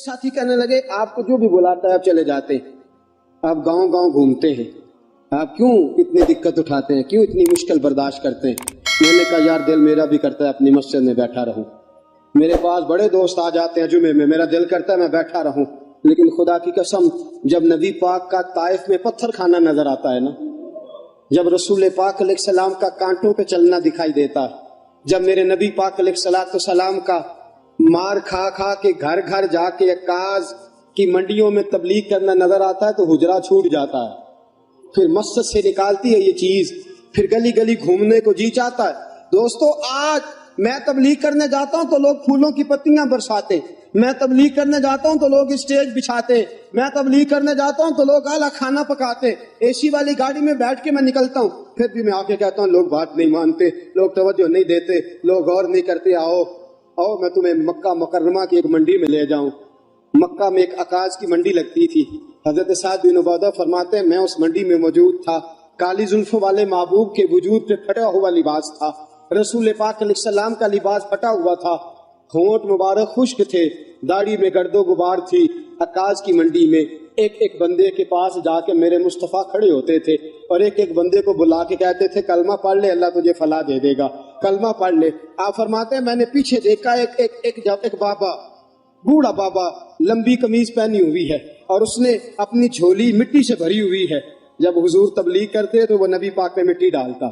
ساتھی کہنے لگے آپ کو جو بھی بلاتا ہے آپ چلے جاتے ہیں، آپ گاؤں گاؤں گھومتے ہیں، آپ کیوں اتنی دقت اٹھاتے ہیں، کیوں اتنی مشکل برداشت کرتے ہیں؟ میں نے کہا یار دل میرا بھی کرتا ہے اپنی مسجد میں بیٹھا رہوں، میرے پاس بڑے دوست آ جاتے ہیں جمعے میں، میرا دل کرتا ہے میں بیٹھا رہوں، لیکن خدا کی قسم جب نبی پاک کا طائف میں پتھر کھانا نظر آتا ہے نا، جب رسول پاک علیہ السلام کا کانٹوں پہ چلنا دکھائی دیتا ہے، جب میرے نبی پاک علیہ السلام کا مار کھا کھا کے گھر گھر جا کے عکاظ کی منڈیوں میں تبلیغ کرنا نظر آتا ہے تو حجرہ چھوٹ جاتا ہے، پھر مسجد سے نکالتی ہے یہ چیز، پھر گلی گلی گھومنے کو جی چاہتا ہے۔ دوستو آج میں تبلیغ کرنے جاتا ہوں تو لوگ پھولوں کی پتیاں برساتے، میں تبلیغ کرنے جاتا ہوں تو لوگ اسٹیج بچھاتے، میں تبلیغ کرنے جاتا ہوں تو لوگ اعلیٰ کھانا پکاتے، اے سی والی گاڑی میں بیٹھ کے میں نکلتا ہوں، پھر بھی میں آ کے کہتا ہوں لوگ بات نہیں مانتے، لوگ توجہ نہیں دیتے، لوگ غور نہیں کرتے، آؤ میں تمہیں مکہ مکرمہ کی ایک منڈی میں لے جاؤں۔ مکہ میں ایک عکاظ کی منڈی لگتی تھی، حضرت سعد بن عبادہ فرماتے ہیں میں اس منڈی میں موجود تھا، کالی زلفوں والے محبوب کے وجود پہ پھٹا ہوا لباس تھا، رسول پاک علیہ السلام کا لباس پھٹا ہوا تھا، ہونٹ مبارک خشک تھے، داڑھی میں گرد و غبار تھی۔ عکاظ کی منڈی میں ایک ایک بندے کے پاس جا کے میرے مصطفیٰ کھڑے ہوتے تھے اور ایک ایک بندے کو بلا کے کہتے تھے کلمہ پڑھ لے اللہ تجھے فلاح دے دے گا، کلمہ پڑھ لے۔ آپ فرماتے ہیں میں نے پیچھے دیکھا ایک بابا، بوڑھا بابا، لمبی قمیض پہنی ہوئی ہے اور اس نے اپنی جھولی مٹی سے بھری ہوئی ہے، جب حضور تبلیغ کرتے تو وہ نبی پاک میں مٹی ڈالتا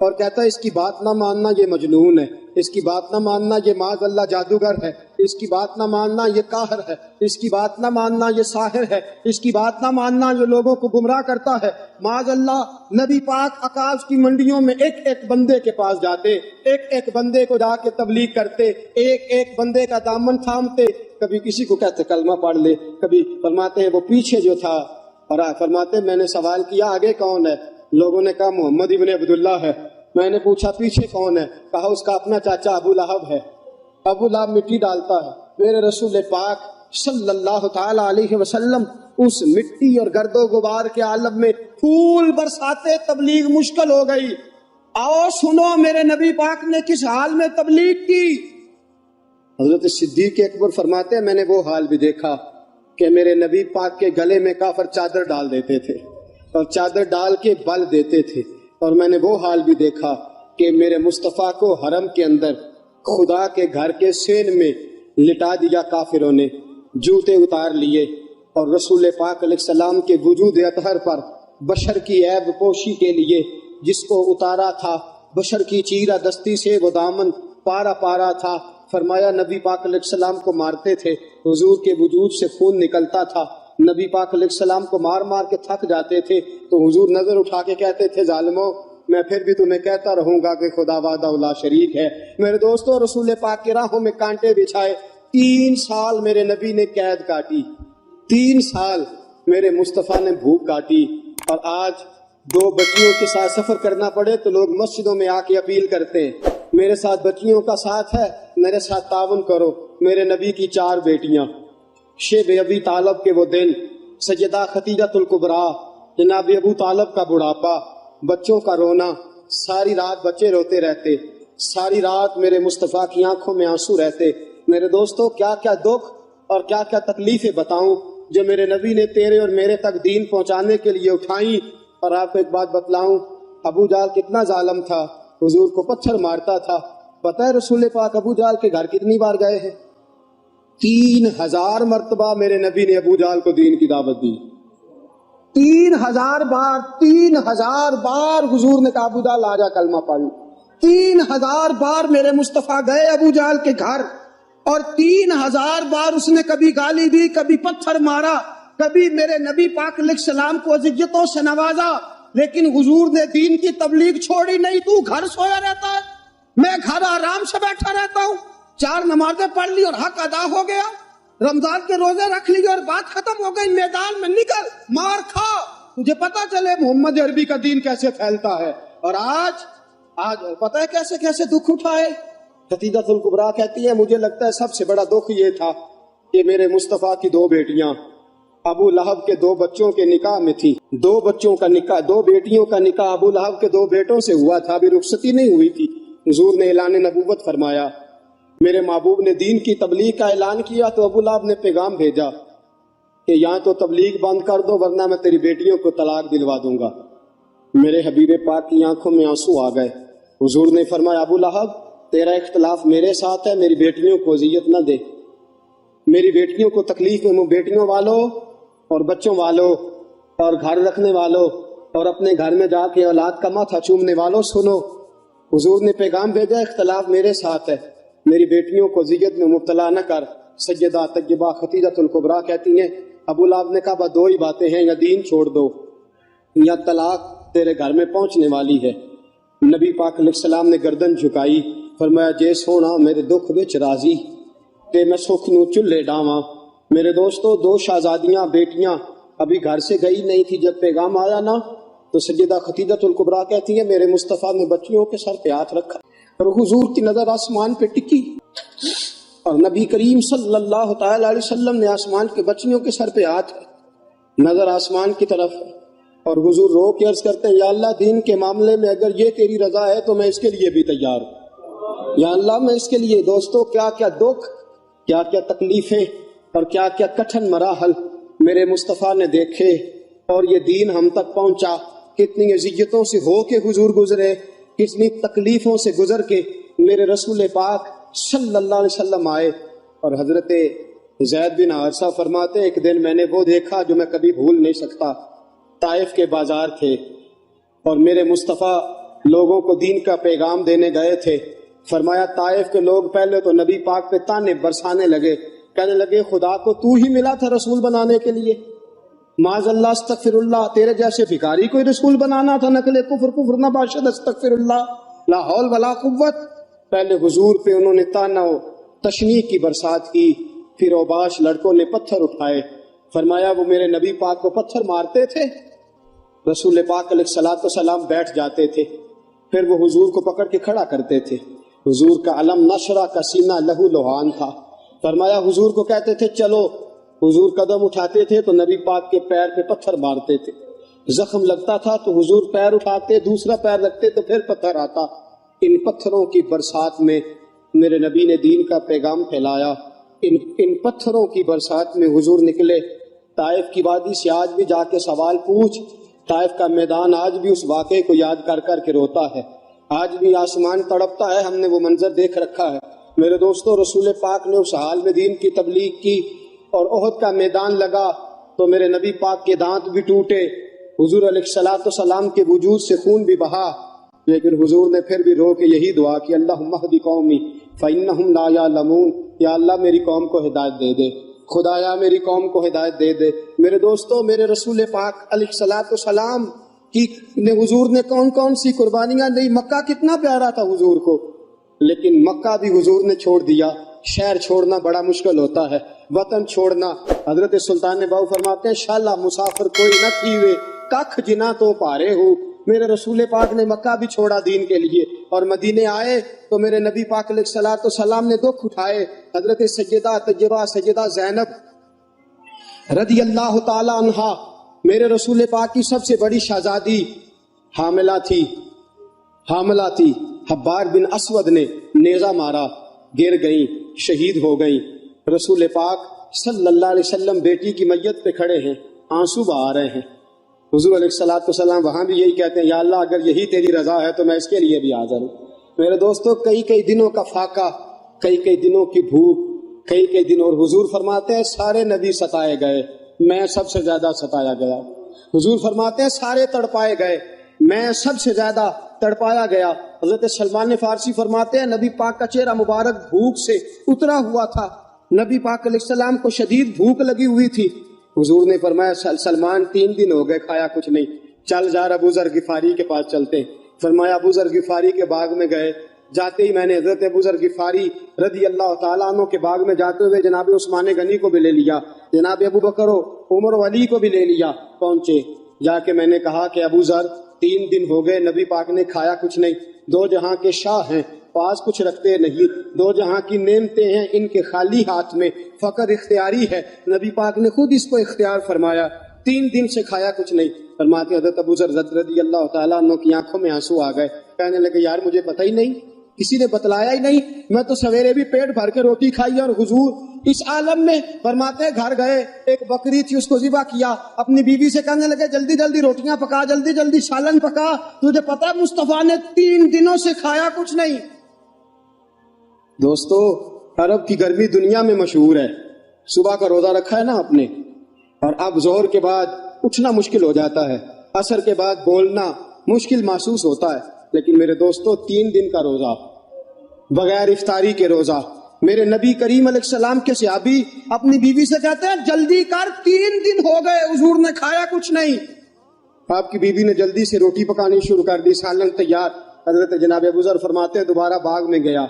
اور کہتا ہے اس کی بات نہ ماننا یہ مجنون ہے، اس کی بات نہ ماننا یہ معاذ اللہ جادوگر ہے، اس کی بات نہ ماننا یہ قاہر ہے، اس کی بات نہ ماننا یہ ساحر ہے، اس کی بات نہ ماننا یہ لوگوں کو گمراہ کرتا ہے۔ معاذ اللہ نبی پاک عکاظ کی منڈیوں میں ایک ایک بندے کے پاس جاتے، ایک ایک بندے کو جا کے تبلیغ کرتے، ایک ایک بندے کا دامن تھامتے، کبھی کسی کو کہتے کلمہ پڑھ لے، کبھی فرماتے ہیں وہ پیچھے جو تھا، اور فرماتے ہیں میں نے سوال کیا آگے کون ہے؟ لوگوں نے کہا محمد ابن عبداللہ ہے۔ میں نے پوچھا پیچھے کون ہے؟ کہا اس کا اپنا چاچا ابو لہب ہے۔ ابو لہب مٹی ڈالتا ہے، میرے رسول پاک صلی اللہ تعالی علیہ وسلم اس مٹی اور گرد و غبار کے عالم میں پھول برساتے، تبلیغ مشکل ہو گئی۔ آؤ سنو میرے نبی پاک نے کس حال میں تبلیغ کی۔ حضرت صدیق اکبر فرماتے ہیں میں نے وہ حال بھی دیکھا کہ میرے نبی پاک کے گلے میں کافر چادر ڈال دیتے تھے اور چادر ڈال کے بل دیتے تھے، اور میں نے وہ حال بھی دیکھا کہ میرے مصطفیٰ کو حرم کے اندر خدا کے گھر کے سین میں لٹا دیا کافروں نے، جوتے اتار لیے، اور رسول پاک علیہ السلام کے وجود اطہر پر بشر کی عیب پوشی کے لیے جس کو اتارا تھا، بشر کی چیرہ دستی سے وہ دامن پارا پارا تھا، فرمایا نبی پاک علیہ السلام کو مارتے تھے، حضور کے وجود سے خون نکلتا تھا، نبی پاک علیہ السلام کو مار مار کے تھک جاتے تھے تو حضور نظر اٹھا کے کہتے تھے ظالموں میں پھر بھی تمہیں کہتا رہوں گا کہ خدا وحدہ لا شریک ہے۔ میرے دوستو رسول پاک کے راہوں میں کانٹے بچھائے، 3 سال میرے نبی نے قید کاٹی، 3 سال میرے مصطفیٰ نے بھوک کاٹی، اور آج 2 بچیوں کے ساتھ سفر کرنا پڑے تو لوگ مسجدوں میں آ کے اپیل کرتے ہیں میرے ساتھ بچیوں کا ساتھ ہے، میرے ساتھ تعاون کرو۔ میرے نبی کی 4 بیٹیاں، شیب ابی طالب کے وہ دن، سیدہ خدیجہ الکبریٰ، جناب ابو طالب کا بڑھاپا، بچوں کا رونا، ساری رات بچے روتے رہتے، ساری رات میرے مصطفیٰ کی آنکھوں میں آنسو رہتے۔ میرے دوستو کیا کیا دکھ اور کیا کیا تکلیفیں بتاؤں جو میرے نبی نے تیرے اور میرے تک دین پہنچانے کے لیے اٹھائیں۔ اور آپ کو ایک بات بتلاؤں، ابو جہل کتنا ظالم تھا، حضور کو پتھر مارتا تھا۔ پتہ ہے رسول پاک ابو جہل کے گھر کتنی بار گئے ہیں؟ 3000 مرتبہ میرے نبی نے ابو جہل کو دین کی دعوت دی، 3000 بار، 3000 بار حضور نے کہا ابو جہل آ جا کلمہ پڑھ، 3000 بار میرے مصطفیٰ گئے ابو جہل کے گھر، اور 3000 بار اس نے کبھی گالی دی، کبھی پتھر مارا، کبھی میرے نبی پاک علیہ السلام کو اذیتوں سے نوازا، لیکن حضور نے دین کی تبلیغ چھوڑی نہیں۔ تو گھر سویا رہتا ہے، میں گھر آرام سے بیٹھا رہتا ہوں، 4 نمازیں پڑھ لی اور حق ادا ہو گیا، رمضان کے روزے رکھ لیے اور بات ختم ہو گئی، میدان میں نکل مار کھا، تجھے پتا چلے محمد عربی کا دین کیسے پھیلتا ہے۔ اور آج پتہ ہے کیسے کیسے دکھ اٹھائے۔ خدیجہ الکبریٰ کہتی ہے مجھے لگتا ہے سب سے بڑا دکھ یہ تھا کہ میرے مصطفیٰ کی 2 بیٹیاں ابو لہب کے 2 بچوں کے نکاح میں تھی، 2 بچوں کا نکاح، 2 بیٹیوں کا نکاح ابو لہب کے 2 بیٹوں سے ہوا تھا، ابھی رخصتی نہیں ہوئی تھی۔ حضور نے اعلان نبوت فرمایا، میرے محبوب نے دین کی تبلیغ کا اعلان کیا تو ابو لہب نے پیغام بھیجا کہ یہاں تو تبلیغ بند کر دو ورنہ میں تیری بیٹیوں کو طلاق دلوا دوں گا۔ میرے حبیب پاک کی آنکھوں میں آنسو آ گئے۔ حضور نے فرمایا ابو لہب تیرا اختلاف میرے ساتھ ہے، میری بیٹیوں کو اذیت نہ دے، میری بیٹیوں کو تکلیف میں، بیٹیوں والوں اور بچوں والوں اور گھر رکھنے والوں اور اپنے گھر میں جا کے اولاد کا ماتھا چومنے والوں سنو، حضور نے پیغام بھیجا اختلاف میرے ساتھ ہے، میری بیٹیوں کو اذیت میں مبتلا نہ کر۔ سیدہ طیبہ خدیجہ الکبریٰ کہتی ہیں ابو لہب نے کہا دو ہی باتیں ہیں، یا دین چھوڑ دو یا طلاق تیرے گھر میں پہنچنے والی ہے۔ نبی پاک علیہ السلام نے گردن جھکائی، فرمایا جے سونا میرے دکھ وچ راضی تے میں سکھ نو چلے ڈاواں۔ میرے دوستو دو شہزادیاں بیٹیاں ابھی گھر سے گئی نہیں تھی، جب پیغام آیا نا تو سیدہ خدیجہ الکبریٰ کہتی ہیں میرے مصطفیٰ نے بچیوں کے سر پہ ہاتھ رکھا اور حضور کی نظر آسمان پہ ٹکی اور نبی کریم صلی اللہ تعالی علیہ وسلم نے آسمان کے بچیوں کے سر پہ ہاتھ نظر آسمان کی طرف اور حضور رو کے عرض کرتے ہیں یا اللہ دین کے معاملے میں اگر یہ تیری رضا ہے تو میں اس کے لیے بھی تیار ہوں، یا اللہ میں اس کے لیے۔ دوستو کیا کیا دکھ، کیا کیا تکلیفیں اور کیا کیا کٹھن مراحل میرے مصطفیٰ نے دیکھے اور یہ دین ہم تک پہنچا، کتنی اذیتوں سے ہو کے حضور گزرے، کتنی تکلیفوں سے گزر کے میرے رسول پاک صلی اللہ علیہ وسلم آئے۔ اور حضرت زید بن حارثہ فرماتے ایک دن میں نے وہ دیکھا جو میں کبھی بھول نہیں سکتا، طائف کے بازار تھے اور میرے مصطفیٰ لوگوں کو دین کا پیغام دینے گئے تھے۔ فرمایا طائف کے لوگ پہلے تو نبی پاک پہ تانے برسانے لگے، کہنے لگے خدا کو تو ہی ملا تھا رسول بنانے کے لیے، معاذ اللہ استغفر اللہ، تیرے جیسے بھکاری کوئی رسول بنانا تھا، نقل کفر کفر نہ باشد استغفر اللہ لا حول ولا قوت۔ پہلے حضور پہ انہوں نے تانا و تشنیع کی برسات کی، پھر اوباش لڑکوں نے پتھر اٹھائے۔ فرمایا وہ میرے نبی پاک کو پتھر مارتے تھے، رسول پاک علیہ الصلوۃ والسلام بیٹھ جاتے تھے، پھر وہ حضور کو پکڑ کے کھڑا کرتے تھے۔ حضور کا علم نشرہ کا سینہ لہو لہان تھا۔ فرمایا حضور کو کہتے تھے چلو، حضور قدم اٹھاتے تھے تو نبی پاک کے پیر پہ پتھر مارتے تھے، زخم لگتا تھا تو حضور پیر اٹھاتے، دوسرا پیر رکھتے تو پھر پتھر آتا۔ ان پتھروں کی برسات میں میرے نبی نے دین کا پیغام پھیلایا، ان پتھروں کی برسات میں حضور نکلے۔ طائف کی وادی سے آج بھی جا کے سوال پوچھ، طائف کا میدان آج بھی اس واقعے کو یاد کر کر کے روتا ہے، آج بھی آسمان تڑپتا ہے، ہم نے وہ منظر دیکھ رکھا ہے۔ میرے دوستو رسول پاک نے اس حال میں دین کی تبلیغ کی اور احد کا میدان لگا تو میرے نبی پاک کے دانت بھی ٹوٹے، حضور علیہ الصلوۃ والسلام کے وجود سے خون بھی بہا، لیکن حضور نے پھر بھی رو کے یہی دعا کی اللہم اہد قومی فإنہم لا یعلمون، یا اللہ میری قوم کو ہدایت دے دے، خدایا میری قوم کو ہدایت دے دے۔ میرے دوستو میرے رسول پاک علیہ الصلوۃ والسلام کی حضور نے کون کون سی قربانیاں دی، مکہ کتنا پیارا تھا حضور کو، لیکن مکہ بھی حضور نے چھوڑ دیا۔ شہر چھوڑنا بڑا مشکل ہوتا ہے، وطن چھوڑنا۔ حضرت سلطان باؤ فرماتے ہیں شالا مسافر کوئی نہ تھیوے ککھ جنا تو پارے ہو۔ میرے رسول پاک نے مکہ بھی چھوڑا دین کے لیے اور مدینے آئے تو میرے نبی پاک علیہ الصلوۃ والسلام نے دکھ اٹھائے۔ حضرت سیدہ طیبہ سیدہ زینب رضی اللہ تعالی عنہا میرے رسول پاک کی سب سے بڑی شہزادی حاملہ تھی، حبار بن اسود نے نیزہ مارا، گر گئیں، شہید ہو گئیں۔ رسول پاک صلی اللہ علیہ وسلم بیٹی کی میت پہ کھڑے ہیں، آنسو بہا رہے ہیں۔ حضور علیہ الصلوۃ والسلام وہاں بھی یہی کہتے ہیں یا اللہ اگر یہی تیری رضا ہے تو میں اس کے لیے بھی حاضر ہوں۔ میرے دوستو کئی دنوں کا فاقہ، کئی دنوں کی بھوک، کئی دن، اور حضور فرماتے ہیں سارے نبی ستائے گئے، میں سب سے زیادہ ستایا گیا۔ حضور فرماتے ہیں سارے تڑپائے گئے، میں سب سے زیادہ تڑپایا گیا۔ حضرت سلمان فارسی فرماتے ہیں نبی پاک کا چہرہ مبارک بھوک سے اترا ہوا تھا، نبی پاک علیہ السلام کو شدید بھوک لگی ہوئی تھی۔ حضور نے فرمایا سلمان 3 دن ہو گئے کھایا کچھ نہیں، چل جا ابو ذر غفاری کے پاس چلتے ہیں۔ فرمایا ابو ذر غفاری کے باغ میں گئے، جاتے ہی میں نے حضرت ابو ذر غفاری رضی اللہ تعالیٰ عنہ کے باغ میں جاتے ہوئے جناب عثمان غنی کو بھی لے لیا، جناب ابو بکر و عمر و علی کو بھی لے لیا۔ پہنچے، جا کے میں نے کہا کہ ابو ذر 3 دن ہو گئے نبی پاک نے کھایا کچھ نہیں، 2 جہاں کے شاہ ہیں، پاس کچھ رکھتے نہیں، 2 جہاں کی نعمتیں ہیں، ان کے خالی ہاتھ میں فقر اختیاری ہے، نبی پاک نے خود اس کو اختیار فرمایا، 3 دن سے کھایا کچھ نہیں۔ فرماتے حضرت ابو ذر رضی اللہ تعالیٰ عنہ کی آنکھوں میں آنسو آ گئے، کہنے لگے یار مجھے پتہ ہی نہیں کسی نے بتلایا ہی نہیں. میں تو سویرے بھی پیٹ بھر کے روٹی کھائی اور حضور اس عالم میں. فرماتے گھر گئے, ایک بکری تھی اس کو ذبح کیا, اپنی بیوی سے کہنے لگے جلدی جلدی روٹیاں پکا, جلدی جلدی سالن پکا. تجھے پتا مصطفیٰ نے 3 دنوں سے کھایا کچھ نہیں. دوستو عرب کی گرمی دنیا میں مشہور ہے. صبح کا روزہ رکھا ہے نا آپ نے, اور اب ظہر کے بعد اٹھنا مشکل ہو جاتا ہے, عصر کے بعد بولنا مشکل محسوس ہوتا ہے. لیکن میرے دوستو 3 دن کا روزہ بغیر افطاری کے روزہ. میرے نبی کریم علیہ السلام کے صحابی اپنی بیوی سے کہتے ہیں جلدی کر 3 دن ہو گئے حضور نے کھایا کچھ نہیں. آپ کی بیوی نے جلدی سے روٹی پکانی شروع کر دی, سالن تیار. حضرت جناب ابو ذر فرماتے ہیں دوبارہ باغ میں گیا,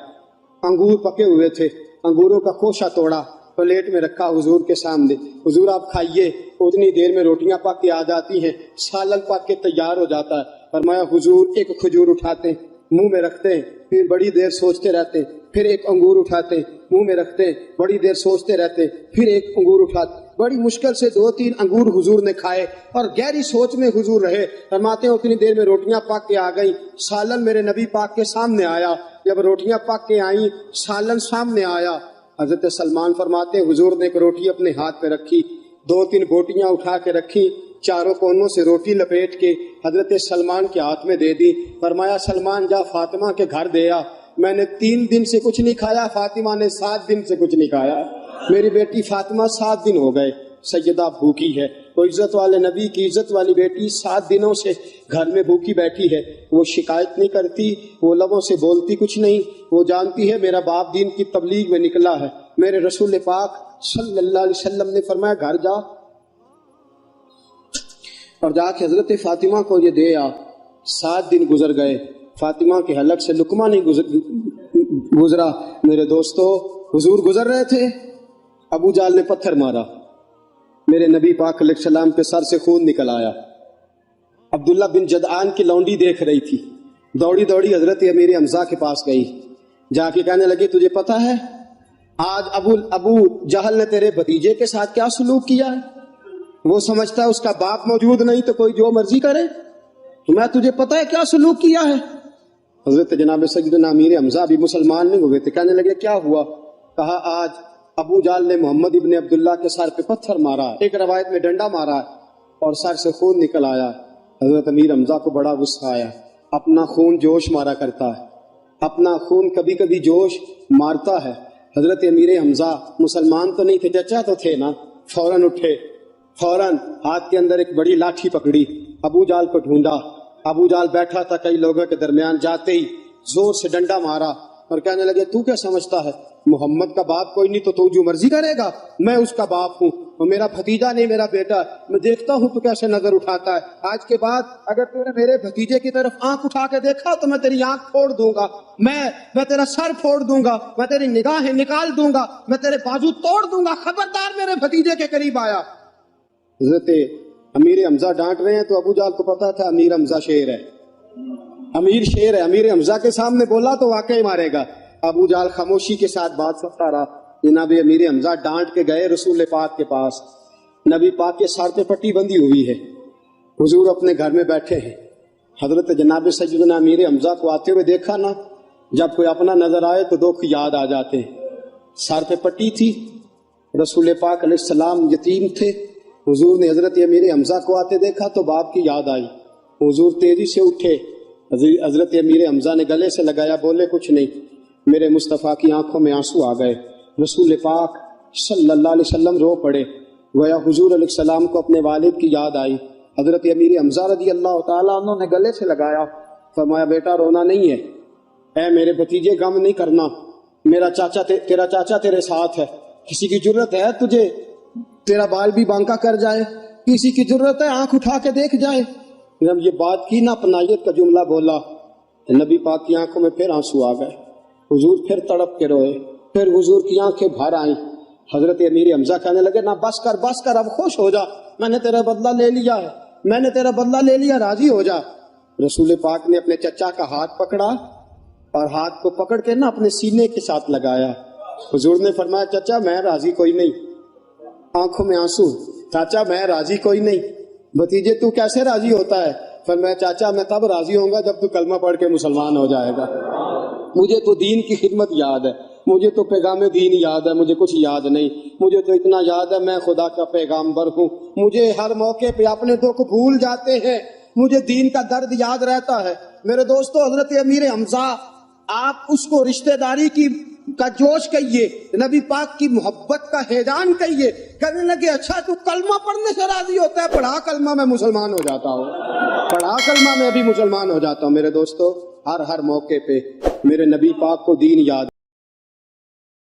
انگور پکے ہوئے تھے, انگوروں کا خوشہ توڑا, پلیٹ میں رکھا حضور کے سامنے. حضور آپ کھائیے. اتنی دیر میں روٹیاں پک کے آ جاتی ہیں, سالن پک کے تیار ہو جاتا ہے. فرمایا حضور ایک کھجور اٹھاتے ہیں, منہ میں رکھتے ہیں, پھر بڑی دیر سوچتے رہتے ہیں, پھر ایک انگور اٹھاتے ہیں, منہ میں رکھتے ہیں, بڑی دیر سوچتے رہتے ہیں, پھر ایک انگور اٹھاتے. بڑی مشکل سے 2-3 انگور حضور نے کھائے اور گہری سوچ میں حضور رہے. فرماتے ہیں اتنی دیر میں روٹیاں پک کے آ گئیں, سالن میرے نبی پاک کے سامنے آیا. جب روٹیاں پک کے آئیں, سالن سامنے آیا, حضرت سلمان فرماتے ہیں حضور نے ایک روٹی اپنے ہاتھ پہ رکھی, 2-3 بوٹیاں اٹھا کے رکھی, چاروں کونوں سے روٹی لپیٹ کے حضرت سلمان کے ہاتھ میں دے دی. فرمایا سلمان جا فاطمہ کے گھر دے آ, میں نے 3 دن سے کچھ نہیں کھایا, فاطمہ نے 7 دن سے کچھ نہیں کھایا. میری بیٹی فاطمہ 7 دن ہو گئے سیدہ بھوکی ہے. وہ عزت والے نبی کی عزت والی بیٹی 7 دنوں سے گھر میں بھوکی بیٹھی ہے. وہ شکایت نہیں کرتی, وہ لبوں سے بولتی کچھ نہیں. وہ جانتی ہے میرا باپ دین کی تبلیغ میں نکلا ہے. میرے رسول پاک صلی اللہ علیہ وسلم نے فرمایا گھر جا اور جا کے حضرت فاطمہ کو یہ دے آ. 7 دن گزر گئے, فاطمہ کے حلق سے لقمہ نہیں گزرا. میرے دوستو حضور گزر رہے تھے, ابو جال نے پتھر مارا, میرے نبی پاک علیہ السلام کے سر سے خون نکل آیا. عبداللہ بن جدعان کی لونڈی دیکھ رہی تھی, دوڑی دوڑی حضرت امیر حمزہ کے پاس گئی, جا کے کہنے لگی تجھے پتا ہے آج ابو جہل نے تیرے بھتیجے کے ساتھ کیا سلوک کیا ہے؟ وہ سمجھتا ہے اس کا باپ موجود نہیں تو کوئی جو مرضی کرے, میں تجھے پتا ہے کیا سلوک کیا ہے؟ حضرت جناب سیدنا امیر حمزہ بھی مسلمان نہیں ہوئے تھے. کہنے لگے کیا ہوا؟ کہا آج ابو جال نے محمد ابن عبداللہ کے سر پہ پتھر مارا, ایک روایت میں ڈنڈا مارا اور سر سے خون نکل آیا. حضرت امیر حمزہ کو بڑا غصہ آیا. اپنا خون جوش مارا کرتا ہے, اپنا خون کبھی کبھی جوش مارتا ہے. حضرت امیر حمزہ مسلمان تو نہیں تھے, چچا تو تھے نا. فوراً اٹھے, فوراً ہاتھ کے اندر ایک بڑی لاٹھی پکڑی, ابو جال کو ڈھونڈا. ابو جال بیٹھا تھا, کئی لوگوں کے درمیان جاتے ہی زور سے ڈنڈا مارا اور کہنے لگے تو کیا سمجھتا ہے محمد کا باپ کوئی نہیں تو جو مرضی کرے گا, میں اس کا باپ ہوں, وہ میرا بھتیجا نہیں میرا بیٹا, میں دیکھتا ہوں تو کیسے نظر اٹھاتا ہے. آج کے بعد اگر تو نے میرے بھتیجے کی طرف آنکھ اٹھا کے دیکھا تو میں تیری آنکھ پھوڑ دوں گا, میں تیرا سر پھوڑ دوں گا, میں تیری نگاہیں نکال دوں گا, میں تیرے بازو توڑ دوں گا, خبردار میرے بھتیجے کے قریب آیا. حضرت امیر حمزہ ڈانٹ رہے ہیں تو ابو جال کو پتا تھا امیر حمزہ شیر ہے, امیر شیر ہے, امیر حمزہ کے سامنے بولا تو واقعی مارے گا. ابو جال خاموشی کے ساتھ بات سنتا رہا. جناب امیر حمزہ ڈانٹ کے گئے رسول پاک کے پاس. نبی پاک کے سر پہ پٹی بندھی ہوئی ہے, حضور اپنے گھر میں بیٹھے ہیں. حضرت جناب سیدنا امیر حمزہ کو آتے ہوئے دیکھا نا, جب کوئی اپنا نظر آئے تو دکھ یاد آ جاتے ہیں. سر پہ پٹی تھی, رسول پاک علیہ السلام یتیم تھے. حضور نے حضرت امیر حمزہ کو آتے دیکھا تو باپ کی یاد آئی. حضور تیزی سے اٹھے, حضرت امیر حمزہ نے گلے سے لگایا, بولے کچھ نہیں. میرے مصطفیٰ کی آنکھوں میں آنسو آ گئے. رسول پاک صلی اللہ علیہ وسلم رو پڑے. گویا حضور علیہ السلام کو اپنے والد کی یاد آئی. حضرت امیر حمزہ رضی اللہ تعالیٰ عنہ نے گلے سے لگایا, فرمایا بیٹا رونا نہیں ہے, اے میرے بھتیجے غم نہیں کرنا, میرا چاچا تیرا چاچا تیرے ساتھ ہے. کسی کی ضرورت ہے تجھے تیرا بال بھی بانکا کر جائے, کسی کی ضرورت ہے آنکھ اٹھا کے دیکھ جائے. جب یہ بات کی نا, اپنائیت کا جملہ بولا, نبی پاک کی آنکھوں میں پھر آنسو آ گئے. حضور پھر تڑپ کے روئے, پھر حضور کی آنکھیں بھر آئیں. حضرت امیر حمزہ کہنے لگے نا بس کر, اب خوش ہو جا, میں نے تیرا بدلہ لے لیا ہے, میں نے تیرا بدلہ لے لیا, راضی ہو جا. رسول پاک نے اپنے چچا کا ہاتھ پکڑا اور ہاتھ کو پکڑ کے نا اپنے سینے کے ساتھ لگایا. حضور نے فرمایا چچا میں راضی کوئی نہیں, آنکھوں میں آنسو, چاچا میں راضی کوئی نہیں. بھتیجے تو کیسے راضی ہوتا ہے؟ فرمایا چاچا میں تب راضی ہوں گا جب تو کلمہ پڑھ کے مسلمان ہو جائے گا. مجھے تو دین کی خدمت یاد ہے، مجھے تو پیغام دین یاد ہے، مجھے کچھ یاد نہیں، مجھے تو اتنا یاد ہے میں خدا کا پیغامبر ہوں۔ مجھے ہر موقع پہ اپنے دکھ بھول جاتے ہیں، مجھے دین کا درد یاد رہتا ہے۔ میرے دوستو، حضرت امیر حمزہ، آپ اس کو رشتہ داری کا جوش کہیے، نبی پاک کی محبت کا ہیجان کہیے، کہنے لگے اچھا تو کلمہ پڑھنے سے راضی ہوتا ہے؟ پڑھا کلمہ میں مسلمان ہو جاتا ہوں، پڑھا کلمہ میں بھی مسلمان ہو جاتا ہوں۔ میرے دوستو، ہر موقع پہ میرے نبی پاک کو دین یاد